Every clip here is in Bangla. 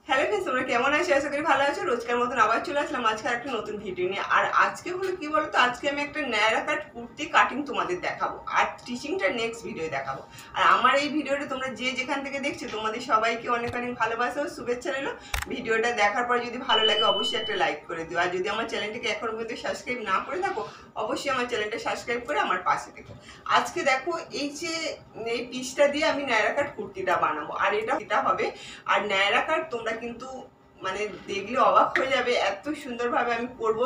হ্যালো फ्रेंड्स, তোমরা কেমন আছো? আশা করি ভালো আছো। রোজকার মতন আবার চলে আসলাম আজকে একটা নতুন ভিডিও নিয়ে। আর আজকে হলো কি বলতো, আজকে আমি একটা ন্যাড়া কাট কুর্তি কাটিং তোমাদের দেখাবো আর স্টিচিংটা নেক্সট ভিডিও দেখাবো। আর আমার এই ভিডিওটা তোমরা যে যেখান থেকে দেখছো তোমাদের সবাইকে অনেক অনেক ভালোবাসা ও শুভেচ্ছা রইলো। ভিডিওটা দেখার পর যদি ভালো লাগে অবশ্যই একটা লাইক করে দিও। আর যদি আমার চ্যানেলটাকে এখনো পর্যন্ত সাবস্ক্রাইব না করে থাকো অবশ্যই আমার চ্যানেলটা সাবস্ক্রাইব করে আমার পাশে থেকো। আজকে দেখো এই যে এই পিসটা দিয়ে আমি ন্যাড়া কাট কুর্তিটা বানাবো আর এটা হবে। আর ন্যাড়া কাট তোমরা কিন্তু মানে দেখলে অবাক হয়ে যাবে, এত সুন্দরভাবে আমি করব।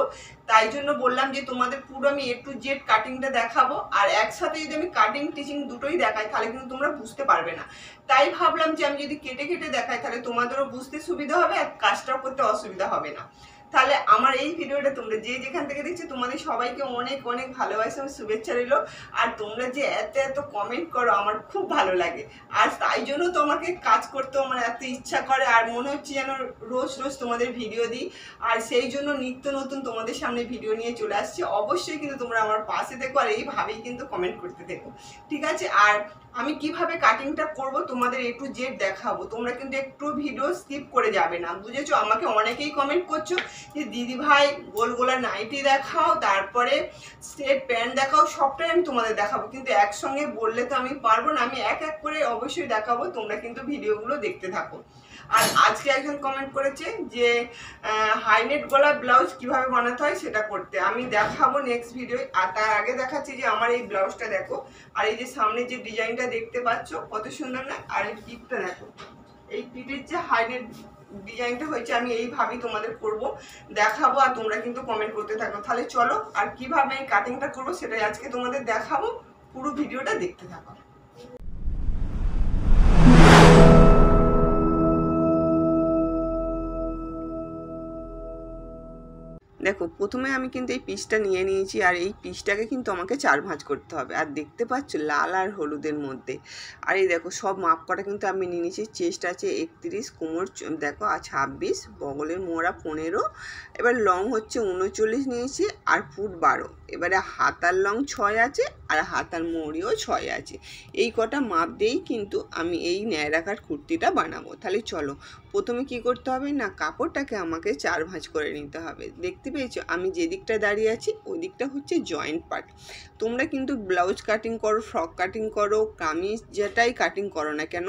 তাই জন্য বললাম যে তোমাদের পুরো আমি A to Z কাটিংটা দেখাবো। আর একসাথে যদি আমি কাটিং টিচিং দুটোই দেখাই তাহলে কিন্তু তোমরা বুঝতে পারবে না। তাই ভাবলাম যে আমি যদি কেটে কেটে দেখাই তাহলে তোমাদেরও বুঝতে সুবিধা হবে আর কাজটাও করতে অসুবিধা হবে না। তাহলে আমার এই ভিডিওটা তোমরা যে যেখান থেকে দেখছো তোমাদের সবাইকে অনেক অনেক ভালোবাসা ও শুভেচ্ছা রইলো। আর তোমরা যে এত এত কমেন্ট করো আমার খুব ভালো লাগে। আর তাই জন্য তোমাকে কাজ করতেও আমার এত ইচ্ছা করে আর মনে হচ্ছে যেন রোজ রোজ তোমাদের ভিডিও দিই। আর সেই জন্য নিত্য নতুন তোমাদের সামনে ভিডিও নিয়ে চলে আসছি। অবশ্যই কিন্তু তোমরা আমার পাশে থেকো আর এইভাবেই কিন্তু কমেন্ট করতে থেকো, ঠিক আছে? আর আমি কিভাবে কাটিংটা করব তোমাদের A to Z দেখাবো। তোমরা কিন্তু একটু ভিডিও স্কিপ করে যাবে না, বুঝেছো? আমাকে অনেকেই কমেন্ট করছো যে দিদি ভাই গোল গোলা নাইটি দেখাও, তারপরে স্ট্রেট প্যান্ট দেখাও, সবটাই আমি তোমাদের দেখাবো। কিন্তু একসঙ্গে বললে তো আমি পারবো না, আমি এক এক করে অবশ্যই দেখাবো। তোমরা কিন্তু ভিডিওগুলো দেখতে থাকো। আর আজকে একজন কমেন্ট করেছে যে হাইনেট গলা ব্লাউজ কিভাবে বানাতে হয় সেটা করতে, আমি দেখাবো নেক্সট ভিডিও। আর তার আগে দেখাচ্ছি যে আমার এই ব্লাউজটা দেখো। আর এই যে সামনে যে ডিজাইনটা দেখতে পাচ্ছ কত সুন্দর না? আর এই পিঠটা দেখো, এই পিঠের যে হাইনেট ডিজাইনটা হয়েছে আমি এইভাবেই তোমাদের করব দেখাবো। আর তোমরা কিন্তু কমেন্ট করতে থাকো। তাহলে চলো, আর কিভাবে এই কাটিংটা করবো সেটাই আজকে তোমাদের দেখাবো। পুরো ভিডিওটা দেখতে থাকো। দেখো, প্রথমে আমি কিন্তু এই পিসটা নিয়ে নিয়েছি আর এই পিসটাকে কিন্তু আমাকে 4 ভাঁজ করতে হবে। আর দেখতে পাচ্ছ লাল আর হলুদের মধ্যে। আর এই দেখো সব মাপ করা কিন্তু আমি নিয়ে নিয়েছি। চেস্ট আছে 31, কোমর দেখো আর 26, বগলের মোড়া 15, এবার লং হচ্ছে 39 নিয়েছি আর ফুট 12। এবারে হাতার লং 6 আছে আর হাতার মোড়িও 6 আছে। এই কটা মাপ দিয়েই কিন্তু আমি এই ন্যাড়া কাট কুর্তিটা বানাবো। তাহলে চলো, প্রথমে কি করতে হবে না, কাপড়টাকে আমাকে 4 ভাঁজ করে নিতে হবে। দেখতে পেয়েছো আমি যে দিকটা দাঁড়িয়ে আছি ওই দিকটা হচ্ছে জয়েন্ট পার্ট। তোমরা কিন্তু ব্লাউজ কাটিং করো, ফ্রক কাটিং করো, কামিজ যেটাই কাটিং করো না কেন,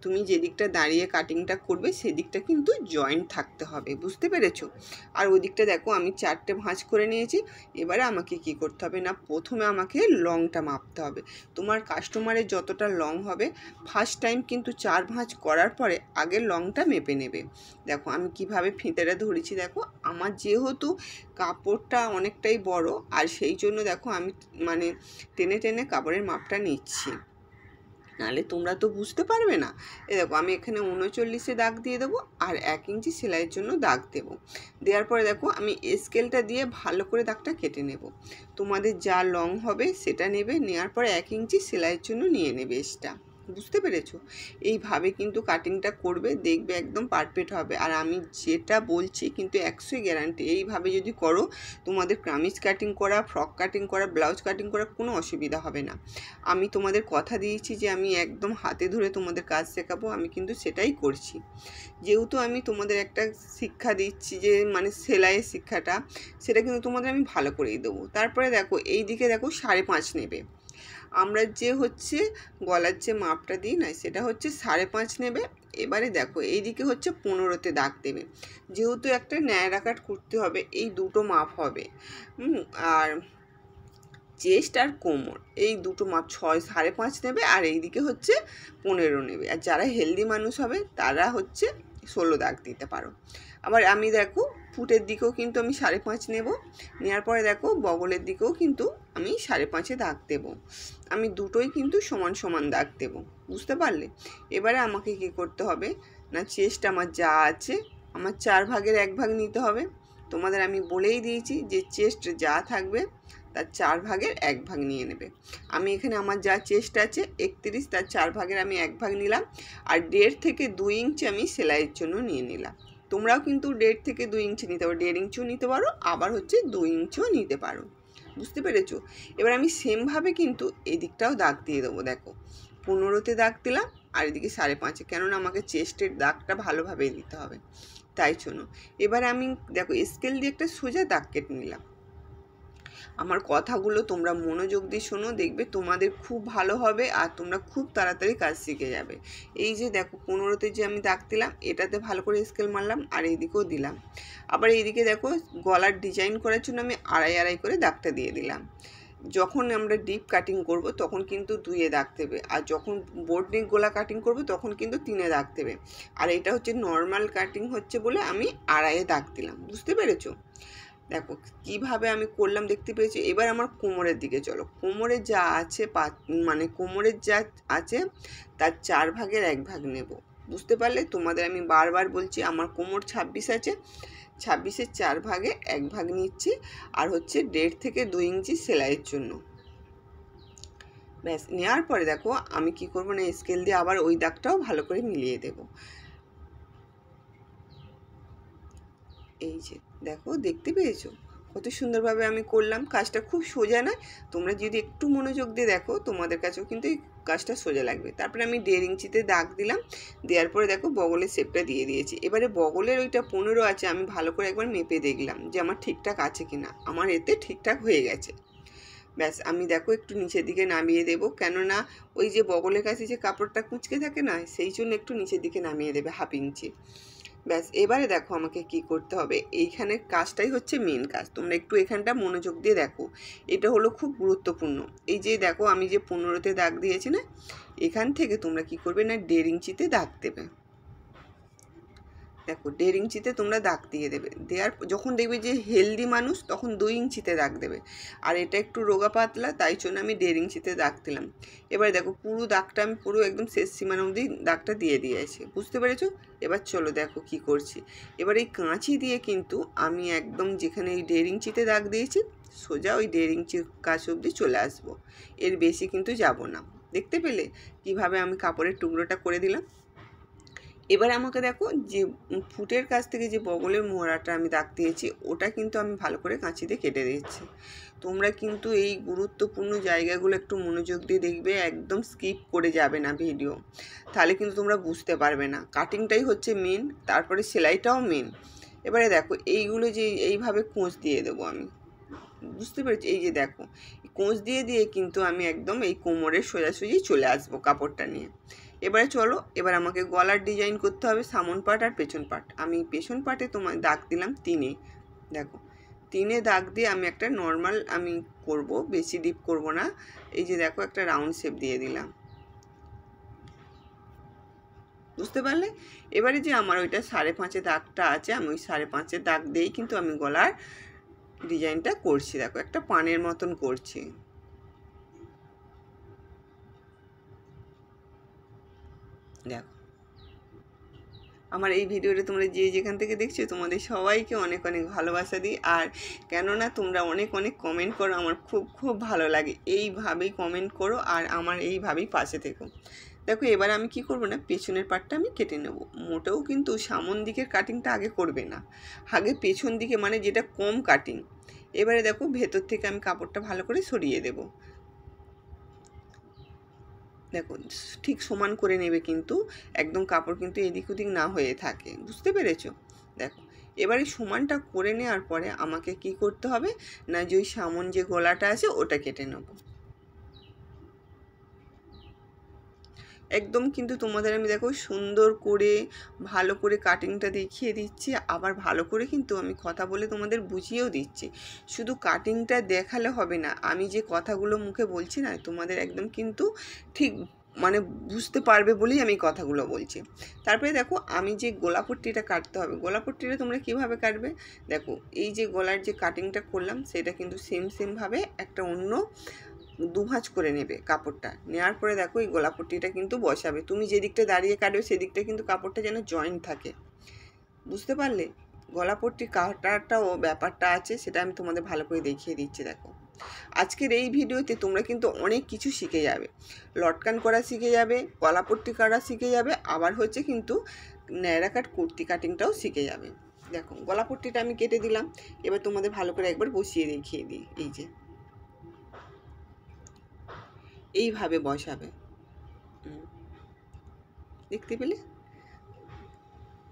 তুমি যে দিকটা দাঁড়িয়ে কাটিংটা করবে সেদিকটা কিন্তু জয়েন্ট থাকতে হবে, বুঝতে পেরেছো? আর ওই দিকটা দেখো আমি 4টে ভাঁজ করে নিয়েছি। এবারে আমাকে কি করতে হবে না, প্রথমে আমাকে লংটা মাপতে হবে। তোমার কাস্টমারের যতটা লং হবে ফার্স্ট টাইম কিন্তু 4 ভাঁজ করার পরে আগে লংটা মেপে নেবে। দেখো আমি কিভাবে ফিতেটা ধরেছি, দেখো আমার যেহেতু কাপড়টা অনেকটাই বড় আর সেই জন্য দেখো আমি মানে টেনে টেনে কাপড়ের মাপটা নিচ্ছি, নাহলে তোমরা তো বুঝতে পারবে না। দেখো আমি এখানে 39-এ দাগ দিয়ে দেবো আর 1 ইঞ্চি সেলাইয়ের জন্য দাগ দেবো। দেওয়ার পরে দেখো আমি স্কেলটা দিয়ে ভালো করে দাগটা কেটে নেব। তোমাদের যা লং হবে সেটা নেবে, নেওয়ার পরে 1 ইঞ্চি সেলাইয়ের জন্য নিয়ে নেবে এক্সট্রা, বুঝতে পেরেছো? এইভাবে কিন্তু কাটিংটা করবে, দেখবে একদম পারফেক্ট হবে। আর আমি যেটা বলছি কিন্তু 100 গ্যারান্টি, এইভাবে যদি করো তোমাদের কামিজ কাটিং করা, ফ্রক কাটিং করা, ব্লাউজ কাটিং করা কোনো অসুবিধা হবে না। আমি তোমাদের কথা দিয়েছি যে আমি একদম হাতে ধরে তোমাদের কাজ শেখাবো, আমি কিন্তু সেটাই করছি। যেহেতু আমি তোমাদের একটা শিক্ষা দিচ্ছি যে মানে সেলাইয়ের শিক্ষাটা, সেটা কিন্তু তোমাদের আমি ভালো করেই দেবো। তারপরে দেখো এই দিকে দেখো 5.5 নেবে। আমরা যে হচ্ছে গলার যে মাপটা দিই না সেটা হচ্ছে 5.5 নেবে। এবারে দেখো এইদিকে হচ্ছে 15-তে দাগ দেবে। যেহেতু একটা ন্যাড়া কাট করতে হবে এই দুটো মাপ হবে। আর চেস্ট আর কোমর এই দুটো মাপ 5.5 নেবে আর এইদিকে হচ্ছে 15 নেবে। আর যারা হেলদি মানুষ হবে তারা হচ্ছে 16 দাগ দিতে পারো। আবার আমি দেখো ফুটের দিকেও কিন্তু আমি 5.5 নেব। নেওয়ার পরে দেখো বগলের দিকেও কিন্তু আমি 5.5-এ দাগ দেবো। আমি দুটোই কিন্তু সমান সমান দাগ দেবো, বুঝতে পারলে? এবারে আমাকে কি করতে হবে না, চেস্ট আমার যা আছে আমার 4 ভাগের 1 ভাগ নিতে হবে। তোমাদের আমি বলেই দিয়েছি যে চেস্ট যা থাকবে তার 4 ভাগের 1 ভাগ নিয়ে নেবে। আমি এখানে আমার যা চেস্ট আছে 31, তার 4 ভাগের আমি 1 ভাগ নিলাম। আর 1.5 থেকে 2 ইঞ্চি আমি সেলাইয়ের জন্য নিয়ে নিলাম। তোমরাও কিন্তু 1.5 থেকে 2 ইঞ্চি নিতে পারো, 1.5 ইঞ্চিও নিতে পারো, আবার হচ্ছে 2 ইঞ্চিও নিতে পারো, বুঝতে পেরেছো? এবার আমি সেমভাবে কিন্তু এই দিকটাও দাগ দিয়ে দেবো। দেখো 15-তে দাগ দিলাম আর এদিকে 5.5, কেননা আমাকে চেস্টের দাগটা ভালোভাবে দিতে হবে, তাই জন্য। এবারে আমি দেখো স্কেল দিয়ে একটা সোজা দাগ কেটে নিলাম। আমার কথাগুলো তোমরা মনোযোগ দিয়ে শোনো, দেখবে তোমাদের খুব ভালো হবে আর তোমরা খুব তাড়াতাড়ি কাজ শিখে যাবে। এই যে দেখো 15তে যে আমি দাগ দিলাম, এটাতে ভালো করে স্কেল মারলাম আর এইদিকেও দিলাম। আবার এইদিকে দেখো গলার ডিজাইন করার জন্য আমি আড়াই আড়াই করে দাগটা দিয়ে দিলাম। যখন আমরা ডিপ কাটিং করব তখন কিন্তু 2-এ দাগ দেবে, আর যখন বোর্ড নেক গলা কাটিং করব তখন কিন্তু 3-এ দাগ দেবে। আর এটা হচ্ছে নর্মাল কাটিং হচ্ছে বলে আমি আড়াইয়ে দাগ দিলাম, বুঝতে পেরেছো? দেখো কিভাবে আমি করলাম, দেখতে পেয়েছি। এবার আমার কোমরের দিকে চলো। কোমরে যা আছে মানে কোমরের যা আছে তার 4 ভাগের 1 ভাগ নেব, বুঝতে পারলে? তোমাদের আমি বারবার বলছি, আমার কোমর 26 আছে, 26-এর 4 ভাগে 1 ভাগ নিচ্ছি, আর হচ্ছে 1.5 থেকে 2 ইঞ্চি সেলাইয়ের জন্য। ব্যাস, নেওয়ার পরে দেখো আমি কি করবো না, স্কেল দিয়ে আবার ওই দাগটাও ভালো করে মিলিয়ে দেব। এই যে দেখো, দেখতে পেয়েছো কত সুন্দরভাবে আমি করলাম। কাজটা খুব সোজা নয়, তোমরা যদি একটু মনোযোগ দিয়ে দেখো তোমাদের কাছেও কিন্তু এই কাজটা সোজা লাগবে। তারপরে আমি 1.5 ইঞ্চিতে দাগ দিলাম, দেওয়ার পরে দেখো বগলের শেপটা দিয়ে দিয়েছি। এবারে বগলের ওইটা 15 আছে, আমি ভালো করে একবার মেপে দেখলাম যে আমার ঠিকঠাক আছে কিনা। আমার এতে ঠিকঠাক হয়ে গেছে। ব্যাস, আমি দেখো একটু নিচের দিকে নামিয়ে দেবো, কেননা ওই যে বগলের কাছে যে কাপড়টা কুঁচকে থাকে না, সেই জন্য একটু নিচের দিকে নামিয়ে দেবে 1/2 ইঞ্চি। ব্যাস, এবারে দেখো আমাকে কি করতে হবে। এইখানের কাজটাই হচ্ছে মেন কাজ, তোমরা একটু এখানটা মনোযোগ দিয়ে দেখো, এটা হলো খুব গুরুত্বপূর্ণ। এই যে দেখো আমি যে 15তে দাগ দিয়েছি না, এখান থেকে তোমরা কি করবে না 1.5 ইঞ্চিতে দাগ দেবে। দেখো 1.5 ইঞ্চিতে তোমরা দাগ দিয়ে দেবে। দেওয়ার যখন দেখবে যে হেলদি মানুষ তখন 2 ইঞ্চিতে দাগ দেবে, আর এটা একটু রোগা পাতলা, তাই জন্য আমি 1.5 ইঞ্চিতে দাগ দিলাম। এবার দেখো পুরো দাগটা আমি পুরো একদম শেষ সীমানা অবধি দাগটা দিয়ে দিয়েছি, বুঝতে পেরেছো? এবার চলো দেখো কি করছি। এবার এই কাঁচি দিয়ে কিন্তু আমি একদম যেখানে এই 1.5 ইঞ্চিতে দাগ দিয়েছি সোজা ওই 1.5 ইঞ্চি কাছ অবধি চলে আসবো, এর বেশি কিন্তু যাব না। দেখতে পেলে কিভাবে আমি কাপড়ের টুকরোটা করে দিলাম? এবার আমাকে দেখো যে ফুটের কাছ থেকে যে বগলের মোহরাটা আমি দাগ দিয়েছি, ওটা কিন্তু আমি ভালো করে কাঁচি দিয়ে কেটে দিচ্ছি। তোমরা কিন্তু এই গুরুত্বপূর্ণ জায়গাগুলো একটু মনোযোগ দিয়ে দেখবে, একদম স্কিপ করে যাবে না ভিডিও, তাহলে কিন্তু তোমরা বুঝতে পারবে না। কাটিংটাই হচ্ছে মেন, তারপরে সেলাইটাও মেন। এবারে দেখো এইগুলো যে এইভাবে কোঁচ দিয়ে দেবো আমি, বুঝতে পেরেছি? এই যে দেখো কোঁচ দিয়ে দিয়ে কিন্তু আমি একদম এই কোমরের সোজাসুজি চলে আসবো কাপড়টা নিয়ে। এবারে চলো, এবার আমাকে গলার ডিজাইন করতে হবে, সামন পার্ট আর পেছন পার্ট। আমি পেছন পার্টে তোমার দাগ দিলাম 3-এ। দেখো 3-এ দাগ দিয়ে আমি একটা নর্মাল আমি করব, বেশি ডিপ করব না। এই যে দেখো একটা রাউন্ড শেপ দিয়ে দিলাম, বুঝতে পারলে? এবারে যে আমার ওইটা 5.5-এ দাগটা আছে, আমি ওই 5.5-এর দাগ দিয়েই কিন্তু আমি গলার ডিজাইনটা করছি। দেখো একটা পানের মতন করছি। দেখো আমার এই ভিডিওটা তোমরা যে যেখান থেকে দেখছো তোমাদের সবাইকে অনেক অনেক ভালোবাসা দিই। আর কেননা তোমরা অনেক অনেক কমেন্ট করো, আমার খুব খুব ভালো লাগে। এইভাবেই কমেন্ট করো আর আমার এইভাবেই পাশে থেকো। দেখো এবার আমি কি করব না, পেছনের পাটটা আমি কেটে নেব। মোটেও কিন্তু সামন দিকের কাটিংটা আগে করবে না, আগে পেছন দিকে, মানে যেটা কম কাটিং। এবারে দেখো ভেতর থেকে আমি কাপড়টা ভালো করে সরিয়ে দেব। দেখো ঠিক সমান করে নেবে, কিন্তু একদম কাপড় কিন্তু এদিক ওদিক না হয়ে থাকে, বুঝতে পেরেছো? দেখো এবারে সমানটা করে নেওয়ার পরে আমাকে কি করতে হবে না, যে ওই সামন যে গলাটা আছে ওটা কেটে নেব। একদম কিন্তু তোমাদের আমি দেখো সুন্দর করে ভালো করে কাটিংটা দেখিয়ে দিচ্ছি, আবার ভালো করে কিন্তু আমি কথা বলে তোমাদের বুঝিয়েও দিচ্ছি। শুধু কাটিংটা দেখালে হবে না, আমি যে কথাগুলো মুখে বলছি না, তোমাদের একদম কিন্তু ঠিক মানে বুঝতে পারবে বলেই আমি কথাগুলো বলছি। তারপরে দেখো আমি যে গোলাপট্টিটা কাটতে হবে, গোলাপট্টিটা তোমরা কিভাবে কাটবে? দেখো এই যে গলার যে কাটিংটা করলাম সেটা কিন্তু সেমভাবে একটা অন্য 2 ভাঁজ করে নেবে কাপড়টা। নেওয়ার পরে দেখো এই গোলাপট্টিটা কিন্তু বসাবে, তুমি যে দিকটা দাঁড়িয়ে কাটবে সেদিকটা কিন্তু কাপড়টা যেন জয়েন্ট থাকে, বুঝতে পারলে? গলাপট্টি কাটাটাও ব্যাপারটা আছে, সেটা আমি তোমাদের ভালো করে দেখিয়ে দিচ্ছি। দেখো আজকের এই ভিডিওতে তোমরা কিন্তু অনেক কিছু শিখে যাবে, লটকান করা শিখে যাবে, গলাপট্টি কাটা শিখে যাবে, আবার হচ্ছে কিন্তু ন্যাড়া কাট কুর্তি কাটিংটাও শিখে যাবে। দেখো গলাপট্টিটা আমি কেটে দিলাম, এবার তোমাদের ভালো করে একবার বসিয়ে দেখিয়ে দিই। এই যে এইভাবে বসাবে। দেখতে পেলে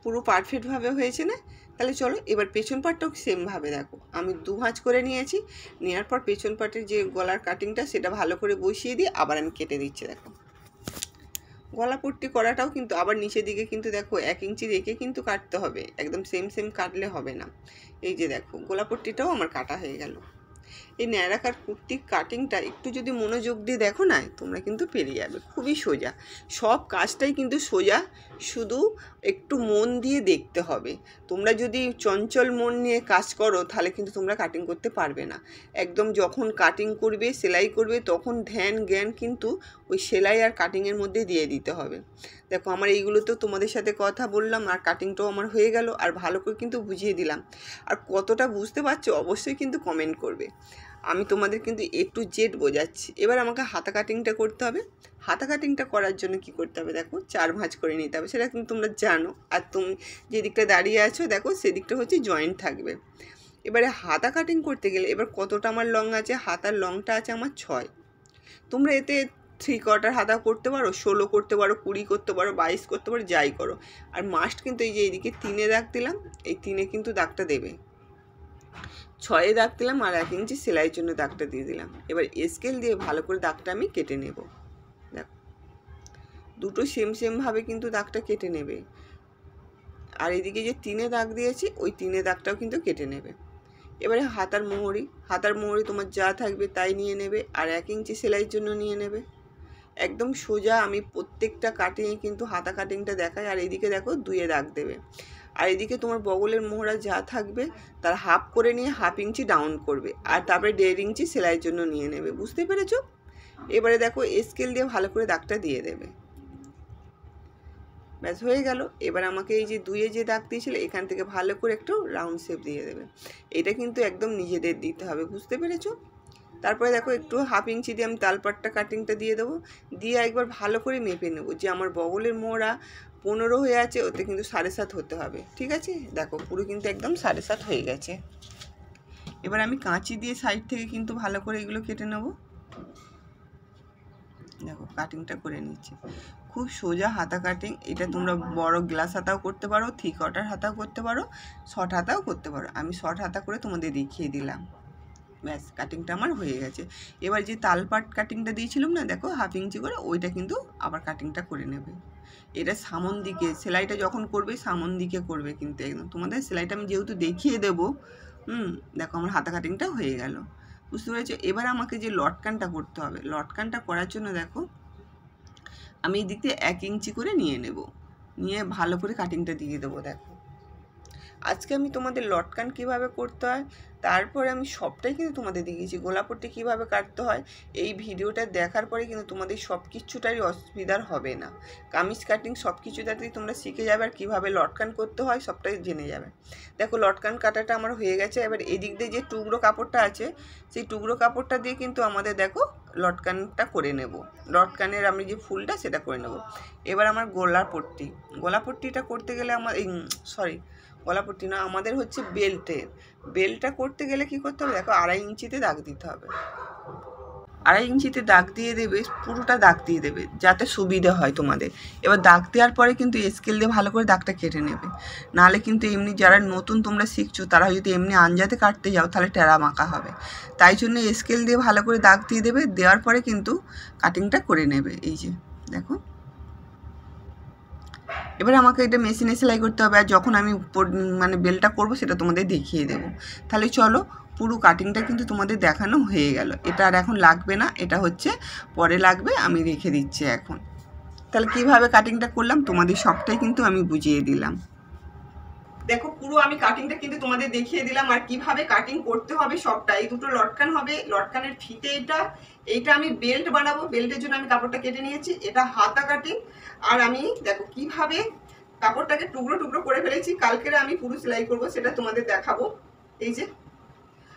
পুরো পারফেক্টভাবে হয়েছে না? তাহলে চলো এবার পেছন পাটটাও সেমভাবে দেখো, আমি 2 ভাঁজ করে নিয়েছি। নেওয়ার পর পেছন পাটের যে গলার কাটিংটা সেটা ভালো করে বসিয়ে দিয়ে আবার আমি কেটে দিচ্ছি। দেখো গলা পট্টি করাটাও কিন্তু আবার নিচের দিকে কিন্তু দেখো 1 ইঞ্চি রেখে কিন্তু কাটতে হবে, একদম সেম কাটলে হবে না। এই যে দেখো গলা পট্টিটাও আমার কাটা হয়ে গেল। এই ন্যাড়াকার কুর্তির কাটিংটা একটু যদি মনোযোগ দিয়ে দেখো না, তোমরা কিন্তু পেরে যাবে। খুবই সোজা, সব কাজটাই কিন্তু সোজা, শুধু একটু মন দিয়ে দেখতে হবে। তোমরা যদি চঞ্চল মন নিয়ে কাজ করো তাহলে কিন্তু তোমরা কাটিং করতে পারবে না। একদম যখন কাটিং করবে, সেলাই করবে, তখন ধ্যান জ্ঞান কিন্তু ওই সেলাই আর কাটিংয়ের মধ্যে দিয়ে দিতে হবে। দেখো আমার এইগুলো তো তোমাদের সাথে কথা বললাম, আর কাটিংটাও আমার হয়ে গেল, আর ভালো করে কিন্তু বুঝিয়ে দিলাম। আর কতটা বুঝতে পারছো অবশ্যই কিন্তু কমেন্ট করবে। আমি তোমাদের কিন্তু A to Z বোঝাচ্ছি। এবার আমাকে হাতা কাটিংটা করতে হবে। হাতা কাটিংটা করার জন্য কি করতে হবে দেখো, 4 ভাঁজ করে নিতে হবে, সেটা কিন্তু তোমরা জানো। আর তুমি যে দিকটা দাঁড়িয়ে আছো দেখো সেদিকটা হচ্ছে জয়েন্ট থাকবে। এবারে হাতা কাটিং করতে গেলে এবার কতটা আমার লং আছে, হাতার লংটা আছে আমার 6। তোমরা এতে 3/4 হাতা করতে পারো, 16 করতে পারো, 20 করতে পারো, 22 করতে পারো, যাই করো। আর মাস্ট কিন্তু এই যে এইদিকে 3-এ দাগ দিলাম, এই 3-এ কিন্তু দাগটা দেবে। 6-এ দাগ দিলাম আর 1 ইঞ্চি সেলাইয়ের জন্য দাগটা দিয়ে দিলাম। এবার স্কেল দিয়ে ভালো করে দাগটা আমি কেটে নেব। দেখো দুটো সেমভাবে কিন্তু দাগটা কেটে নেবে। আর এদিকে যে 3-এ দাগ দিয়েছি ওই 3-এ দাগটাও কিন্তু কেটে নেবে। এবারে হাতার মোহরি তোমার যা থাকবে তাই নিয়ে নেবে, আর 1 ইঞ্চি সেলাইয়ের জন্য নিয়ে নেবে। একদম সোজা আমি প্রত্যেকটা কাটিংয়ে কিন্তু হাতা কাটিংটা দেখাই। আর এদিকে দেখো 2-এ দাগ দেবে। আর এদিকে তোমার বগলের মোহরা যা থাকবে তার হাফ করে নিয়ে 1/2 ইঞ্চি ডাউন করবে, আর তারপরে 1.5 ইঞ্চি সেলাইয়ের জন্য নিয়ে নেবে। বুঝতে পেরেছো? এবারে দেখো স্কেল দিয়ে ভালো করে দাগটা দিয়ে দেবে। ব্যাস হয়ে গেল। এবার আমাকে এই যে 2-এ যে দাগ দিয়েছিল এখান থেকে ভালো করে একটু রাউন্ড শেপ দিয়ে দেবে। এটা কিন্তু একদম নিজেদের দিতে হবে। বুঝতে পেরেছো? তারপরে দেখো একটু 1/2 ইঞ্চি দিয়ে আমি তালপাটটা কাটিংটা দিয়ে দেবো, দিয়ে একবার ভালো করে মেপে নেবো যে আমার বগলের মোহরা 15 হয়ে আছে, ওতে কিন্তু 7.5 হতে হবে। ঠিক আছে, দেখো পুরো কিন্তু একদম 7.5 হয়ে গেছে। এবার আমি কাঁচি দিয়ে সাইড থেকে কিন্তু ভালো করে এগুলো কেটে নেব। দেখো কাটিংটা করে নিচ্ছি, খুব সোজা হাতা কাটিং। এটা তোমরা বড় গ্লাস হাতাও করতে পারো, 3/4 হাতাও করতে পারো, শর্ট হাতাও করতে পারো। আমি শর্ট হাতা করে তোমাদের দেখিয়ে দিলাম। ব্যাস কাটিংটা আমার হয়ে গেছে। এবার যে তালপাট কাটিংটা দিয়েছিলাম না, দেখো 1/2 ইঞ্চি করে, ওইটা কিন্তু আবার কাটিংটা করে নেবে। এটা সামন দিকে সেলাইটা যখন করবে সামন দিকে করবে কিন্তু একদম। তোমাদের সেলাইটা আমি যেহেতু দেখিয়ে দেবো, দেখো আমার হাতা কাটিংটা হয়ে গেল। বুঝতে পেরেছো? এবার আমাকে যে লটকানটা করতে হবে, লটকানটা করার জন্য দেখো আমি এই দিক দিয়ে 1 ইঞ্চি করে নিয়ে নেব, নিয়ে ভালো করে কাটিংটা দিয়ে দেবো। দেখো আজকে আমি তোমাদের লটকান কিভাবে করতে হয়, তারপরে আমি সবটাই কিন্তু তোমাদের দেখিয়েছি। গোলাপট্টি কীভাবে কাটতে হয়, এই ভিডিওটা দেখার পরে কিন্তু তোমাদের সব কিছুটারই অসুবিধার হবে না। কামিজ কাটিং সব কিছুটাতেই তোমরা শিখে যাবে, আর কীভাবে লটকান করতে হয় সবটাই জেনে যাবে। দেখো লটকান কাটাটা আমার হয়ে গেছে। এবার এদিক দিয়ে যে টুকরো কাপড়টা আছে, সেই টুকরো কাপড়টা দিয়ে কিন্তু আমাদের দেখো লটকানটা করে নেব। লটকানের আমি যে ফুলটা সেটা করে নেব। এবার আমার গোলাপট্টিটা করতে গেলে আমার গলাপট্টি না, আমাদের হচ্ছে বেল্টটা করতে গেলে কি করতে হবে দেখো, 2.5 ইঞ্চিতে দাগ দিতে হবে। 2.5 ইঞ্চিতে দাগ দিয়ে দেবে, পুরোটা দাগ দিয়ে দেবে যাতে সুবিধা হয় তোমাদের। এবার দাগ দেওয়ার পরে কিন্তু স্কেল দিয়ে ভালো করে দাগটা কেটে নেবে, নাহলে কিন্তু এমনি যারা নতুন তোমরা শিখছো তারা যদি এমনি আঞ্জাতে কাটতে যাও তাহলে টেরা মাখা হবে। তাই জন্য স্কেল দিয়ে ভালো করে দাগ দিয়ে দেবে, দেওয়ার পরে কিন্তু কাটিংটা করে নেবে। এই যে দেখো এবার আমাকে এটা মেশিনে সেলাই করতে হবে, আর যখন আমি মানে বেলটা করবো সেটা তোমাদের দেখিয়ে দেবো। তাহলে চলো, পুরো কাটিংটা কিন্তু তোমাদের দেখানো হয়ে গেল। এটা আর এখন লাগবে না, এটা হচ্ছে পরে লাগবে, আমি রেখে দিচ্ছি এখন। তাহলে কিভাবে কাটিংটা করলাম তোমাদের সবটাই কিন্তু আমি বুঝিয়ে দিলাম। দেখো পুরো আমি কাটিংটা কিন্তু তোমাদের দেখিয়ে দিলাম, আর কিভাবে কাটিং করতে হবে সবটা। এই দুটো লটকান হবে, লটকানের ফিতে এইটা আমি বেল্ট বানাবো, বেল্টের জন্য আমি কাপড়টা কেটে নিয়েছি। এটা হাতা কাটিং, আর আমি দেখো কিভাবে কাপড়টাকে টুকরো টুকরো করে ফেলেছি। কালকের আমি পুরো সেলাই করবো, সেটা তোমাদের দেখাবো। এই যে,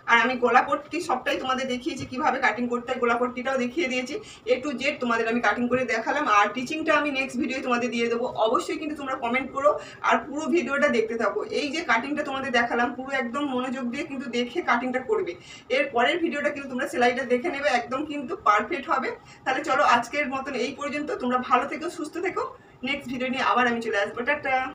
আর আমি গোলাপট্টি সবটাই তোমাদের দেখিয়েছি কিভাবে কাটিং করতে হয়, গোলাপট্টিটাও দেখিয়ে দিয়েছি। A to Z তোমাদের আমি কাটিং করে দেখালাম, আর টিচিংটা আমি নেক্সট ভিডিও তোমাদের দিয়ে দেবো। অবশ্যই কিন্তু তোমরা কমেন্ট করো আর পুরো ভিডিওটা দেখতে থাকো। এই যে কাটিংটা তোমাদের দেখালাম, পুরো একদম মনোযোগ দিয়ে কিন্তু দেখে কাটিংটা করবে। এর পরের ভিডিওটা কিন্তু তোমরা সেলাইটা দেখে নেবে, একদম কিন্তু পারফেক্ট হবে। তাহলে চলো আজকের মতন এই পর্যন্ত। তোমরা ভালো থেকো, সুস্থ থেকো। নেক্সট ভিডিও নিয়ে আবার আমি চলে আসবো। টাটা।